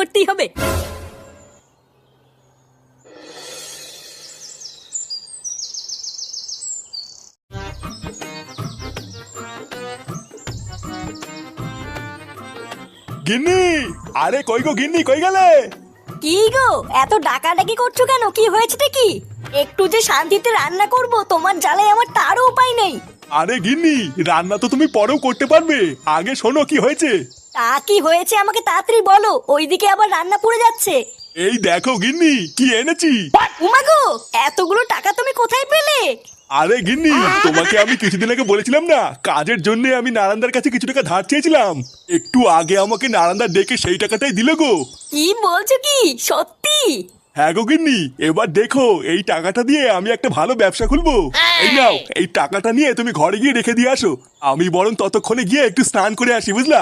করতেই হবে। গিন্নি, আরে কই গো গিন্নি, কই গেলে? কি গো, এত ডাকাডাকি করছো কেন? কি হয়েছে কি? একটু যে শান্তিতে রান্না করব তোমার জ্বালায় আমার তারও উপায় নেই। আরে গিন্নি, রান্না তো তুমি পরেও করতে পারবে, আগে শোনো কি হয়েছে। তা কি হয়েছে আমাকে তাড়াতাড়ি বলো, ওইদিকে আবার রান্না পুড়ে যাচ্ছে। এই দেখো গিন্নি, কি এনেছি। উমা গো, এতগুলো টাকা তুমি কোথায় পেলে? আরে গিন্নি, তোমাকে আমি কিছুদিন আগে বলেছিলাম না, কাজের জন্য আমি নারায়ণদার কাছে কিছু টাকা ধার চেয়েছিলাম। একটু আগে আমাকে নারায়ণদা ডেকে সেই টাকাটাই দিল গো। কি বলছো কি, সত্যি? হ্যাঁ গো গিন্নি, এবার দেখো এই টাকাটা দিয়ে আমি একটা ভালো ব্যবসা খুলবো। এই নাও, এই টাকাটা নিয়ে তুমি ঘরে গিয়ে রেখে দিয়ে আসো, আমি বরং ততক্ষণে গিয়ে একটু স্নান করে আসি, বুঝলা?